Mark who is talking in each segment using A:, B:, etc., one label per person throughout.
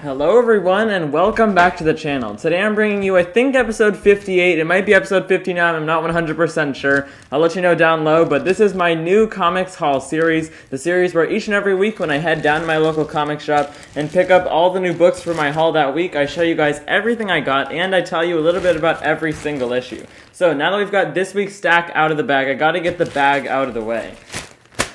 A: Hello everyone and welcome back to the channel. Today I'm bringing you, I think, episode 58. It might be episode 59, I'm not 100% sure. I'll let you know down low, but this is my new comics haul series. The series where each and every week when I head down to my local comic shop and pick up all the new books for my haul that week, I show you guys everything I got and I tell you a little bit about every single issue. So now that we've got this week's stack out of the bag, I gotta get the bag out of the way.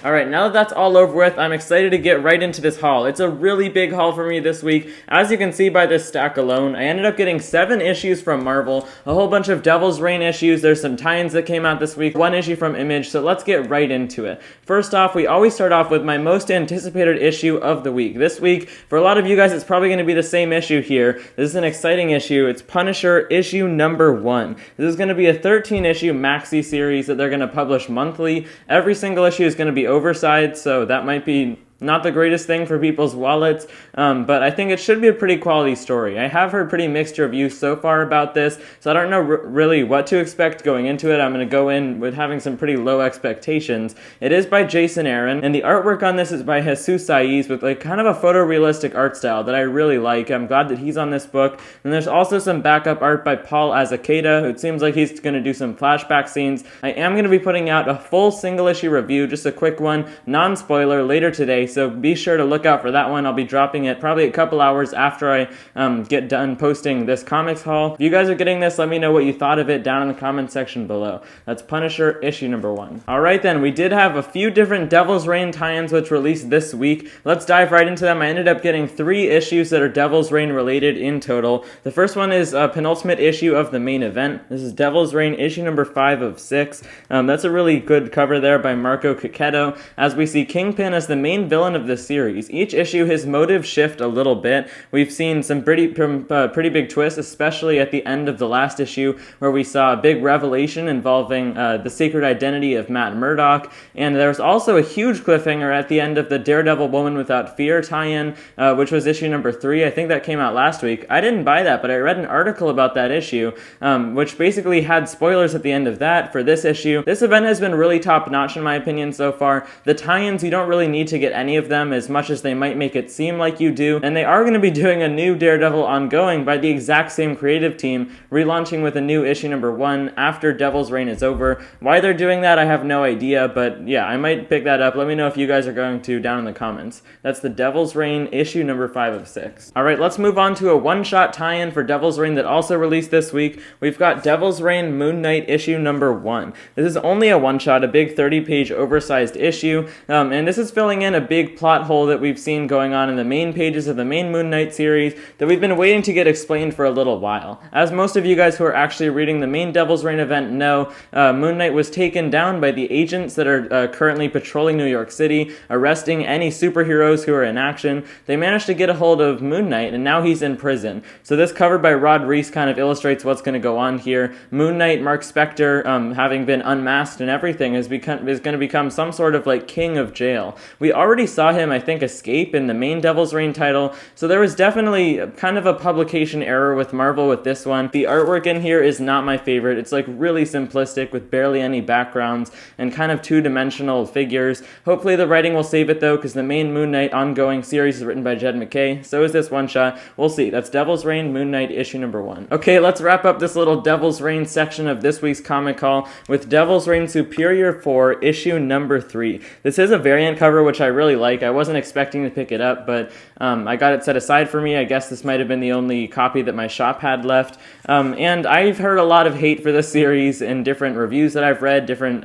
A: Alright, now that that's all over with, I'm excited to get right into this haul. It's a really big haul for me this week. As you can see by this stack alone, I ended up getting 7 issues from Marvel, a whole bunch of Devil's Reign issues, there's some tie-ins that came out this week, 1 issue from Image, so let's get right into it. First off, we always start off with my most anticipated issue of the week. This week, for a lot of you guys, it's probably going to be the same issue here. This is an exciting issue. It's Punisher issue number 1. This is going to be a 13-issue maxi series that they're going to publish monthly. Every single issue is going to be oversized, so that might be not the greatest thing for people's wallets, but I think it should be a pretty quality story. I have heard pretty mixed reviews so far about this, so I don't know really what to expect going into it. I'm going to go in with having some pretty low expectations. It is by Jason Aaron, and the artwork on this is by Jesus Saiz with like kind of a photorealistic art style that I really like. I'm glad that he's on this book. And there's also some backup art by Paul Azaceta, who it seems like he's going to do some flashback scenes. I am going to be putting out a full single issue review, just a quick one, non-spoiler, later today, so be sure to look out for that one. I'll be dropping it probably a couple hours after I get done posting this comics haul. If you guys are getting this, let me know what you thought of it down in the comment section below. That's Punisher issue number 1. Alright then, we did have a few different Devil's Reign tie-ins which released this week. Let's dive right into them. I ended up getting 3 issues that are Devil's Reign related in total. The first one is a penultimate issue of the main event. This is Devil's Reign issue number 5 of 6. That's a really good cover there by Marco Cacchetto, as we see Kingpin as the main villain of the series. Each issue, his motives shift a little bit. We've seen some pretty big twists, especially at the end of the last issue, where we saw a big revelation involving the secret identity of Matt Murdock, and there was also a huge cliffhanger at the end of the Daredevil Woman Without Fear tie-in, which was issue number 3. I think that came out last week. I didn't buy that, but I read an article about that issue, which basically had spoilers at the end of that for this issue. This event has been really top-notch in my opinion so far. The tie-ins, you don't really need to get any of them as much as they might make it seem like you do, and they are going to be doing a new Daredevil ongoing by the exact same creative team, relaunching with a new issue number 1 after Devil's Reign is over. Why they're doing that, I have no idea, but yeah, I might pick that up. Let me know if you guys are going to down in the comments. That's the Devil's Reign issue number 5 of 6. Alright, let's move on to a one-shot tie-in for Devil's Reign that also released this week. We've got Devil's Reign Moon Knight issue number 1. This is only a one-shot, a big 30-page oversized issue, and this is filling in a big plot hole that we've seen going on in the main pages of the main Moon Knight series that we've been waiting to get explained for a little while. As most of you guys who are actually reading the main Devil's Reign event know, Moon Knight was taken down by the agents that are currently patrolling New York City, arresting any superheroes who are in action. They managed to get a hold of Moon Knight, and now he's in prison. So this cover by Rod Reese kind of illustrates what's going to go on here. Moon Knight, Mark Spector, having been unmasked and everything, is going to become some sort of like king of jail. We already saw him, I think, escape in the main Devil's Reign title, so there was definitely kind of a publication error with Marvel with this one. The artwork in here is not my favorite. It's like really simplistic with barely any backgrounds and kind of two-dimensional figures. Hopefully the writing will save it though, because the main Moon Knight ongoing series is written by Jed MacKay. So is this one-shot. We'll see. That's Devil's Reign Moon Knight issue number 1. Okay, let's wrap up this little Devil's Reign section of this week's comic haul with Devil's Reign Superior 4 issue number 3. This is a variant cover which I really like. I wasn't expecting to pick it up, but I got it set aside for me. I guess this might have been the only copy that my shop had left. And I've heard a lot of hate for this series in different reviews that I've read, different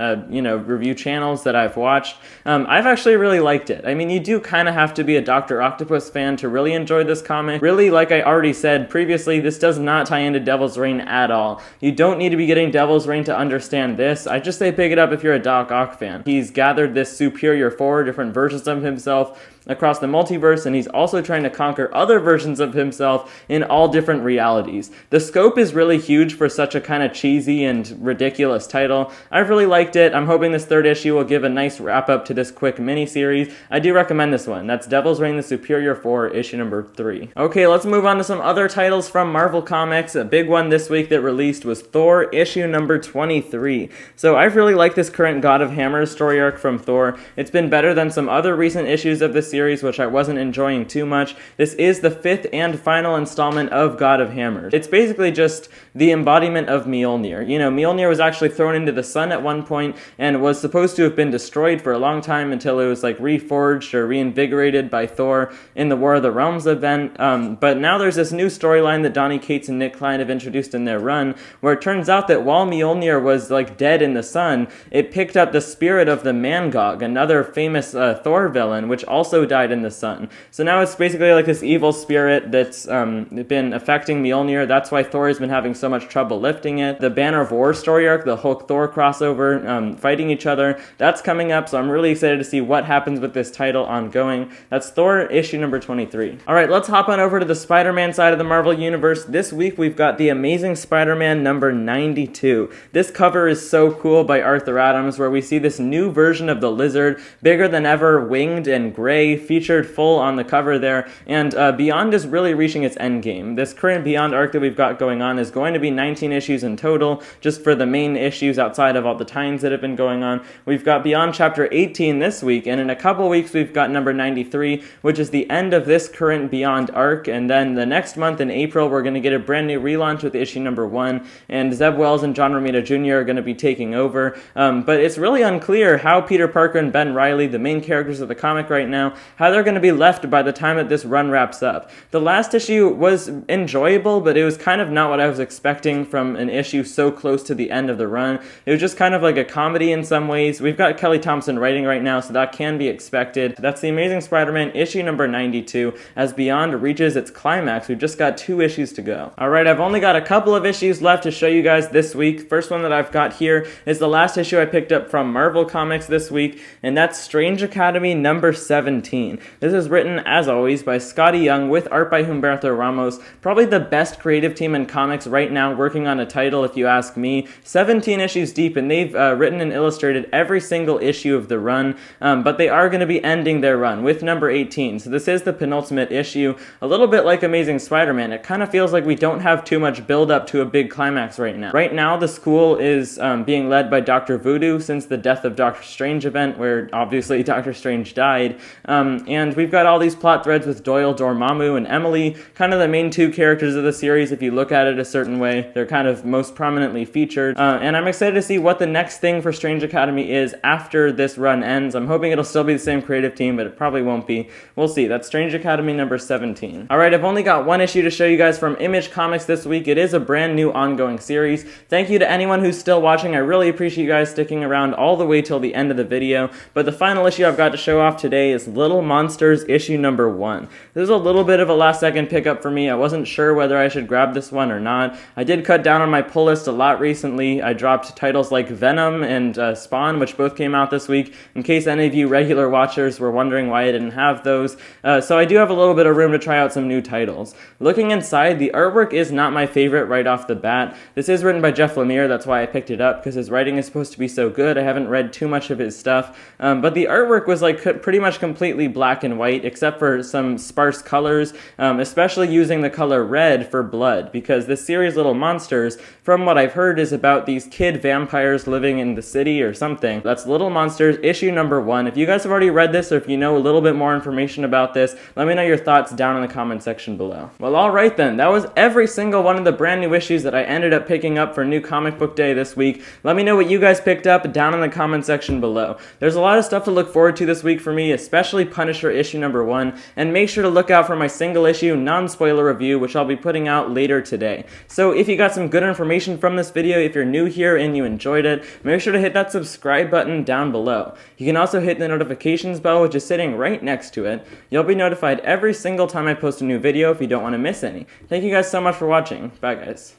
A: review channels that I've watched. I've actually really liked it. I mean, you do kind of have to be a Dr. Octopus fan to really enjoy this comic. Really, like I already said previously, this does not tie into Devil's Reign at all. You don't need to be getting Devil's Reign to understand this. I just say pick it up if you're a Doc Ock fan. He's gathered this Superior 4 different versions of himself across the multiverse, and he's also trying to conquer other versions of himself in all different realities. The scope is really huge for such a kind of cheesy and ridiculous title. I've really liked it. I'm hoping this third issue will give a nice wrap-up to this quick mini-series. I do recommend this one. That's Devil's Reign the Superior 4, issue number 3. Okay, let's move on to some other titles from Marvel Comics. A big one this week that released was Thor, issue number 23. So I've really liked this current God of Hammers story arc from Thor. It's been better than some other recent issues of this this series, which I wasn't enjoying too much. This is the 5th and final installment of God of Hammers. It's basically just the embodiment of Mjolnir. You know, Mjolnir was actually thrown into the sun at one point and was supposed to have been destroyed for a long time until it was like reforged or reinvigorated by Thor in the War of the Realms event. But now there's this new storyline that Donny Cates and Nick Klein have introduced in their run, where it turns out that while Mjolnir was like dead in the sun, it picked up the spirit of the Mangog, another famous Thor villain, which also died in the sun. So now it's basically like this evil spirit that's been affecting Mjolnir. That's why Thor has been having so much trouble lifting it. The Banner of War story arc, the Hulk-Thor crossover, fighting each other, that's coming up, so I'm really excited to see what happens with this title ongoing. That's Thor issue number 23. Alright, let's hop on over to the Spider-Man side of the Marvel Universe. This week we've got The Amazing Spider-Man number 92. This cover is so cool by Arthur Adams, where we see this new version of the Lizard, bigger than ever, winged and gray, featured full on the cover there, and Beyond is really reaching its endgame. This current Beyond arc that we've got going on is going to be 19 issues in total, just for the main issues outside of all the tie-ins that have been going on. We've got Beyond chapter 18 this week, and in a couple weeks we've got number 93, which is the end of this current Beyond arc, and then the next month in April we're going to get a brand new relaunch with issue number 1, and Zeb Wells and John Romita Jr. are going to be taking over, but it's really unclear how Peter Parker and Ben Reilly, the main characters of the comic right now, how they're going to be left by the time that this run wraps up. The last issue was enjoyable, but it was kind of not what I was expecting from an issue so close to the end of the run. It was just kind of like a comedy in some ways. We've got Kelly Thompson writing right now, so that can be expected. That's The Amazing Spider-Man issue number 92. As Beyond reaches its climax, we've just got 2 issues to go. Alright, I've only got a couple of issues left to show you guys this week. First one that I've got here is the last issue I picked up from Marvel Comics this week, and that's Strange Academy number 17. This is written, as always, by Scotty Young with art by Humberto Ramos. Probably the best creative team in comics right now working on a title, if you ask me. 17 issues deep, and they've written and illustrated every single issue of the run, but they are going to be ending their run with number 18. So this is the penultimate issue. A little bit like Amazing Spider-Man, it kind of feels like we don't have too much build up to a big climax right now. Right now, the school is being led by Dr. Voodoo since the death of Doctor Strange event, where obviously Doctor Strange died, and we've got all these plot threads with Doyle, Dormammu, and Emily, kind of the main 2 characters of the series. If you look at it a certain way, they're kind of most prominently featured, and I'm excited to see what the next thing for Strange Academy is after this run ends. I'm hoping it'll still be the same creative team, but it probably won't be. We'll see. That's Strange Academy number 17. Alright, I've only got 1 issue to show you guys from Image Comics this week. It is a brand new ongoing series. Thank you to anyone who's still watching. I really appreciate you guys sticking around all the way till the end of the video, but the final issue I've got to show off today is Little Monsters issue number 1. This is a little bit of a last second pickup for me. I wasn't sure whether I should grab this one or not. I did cut down on my pull list a lot recently. I dropped titles like Venom and Spawn, which both came out this week, in case any of you regular watchers were wondering why I didn't have those. So I do have a little bit of room to try out some new titles. Looking inside, the artwork is not my favorite right off the bat. This is written by Jeff Lemire, that's why I picked it up, because his writing is supposed to be so good. I haven't read too much of his stuff, but the artwork was like pretty much completely black and white, except for some sparse colors, especially using the color red for blood, because this series Little Monsters, from what I've heard, is about these kid vampires living in the city or something. That's Little Monsters issue number 1. If you guys have already read this, or if you know a little bit more information about this, let me know your thoughts down in the comment section below. Well, alright then, that was every single one of the brand new issues that I ended up picking up for New Comic Book Day this week. Let me know what you guys picked up down in the comment section below. There's a lot of stuff to look forward to this week for me, especially Punisher issue number 1, and make sure to look out for my single issue non-spoiler review, which I'll be putting out later today. So if you got some good information from this video, if you're new here and you enjoyed it, make sure to hit that subscribe button down below. You can also hit the notifications bell, which is sitting right next to it. You'll be notified every single time I post a new video if you don't want to miss any. Thank you guys so much for watching. Bye guys.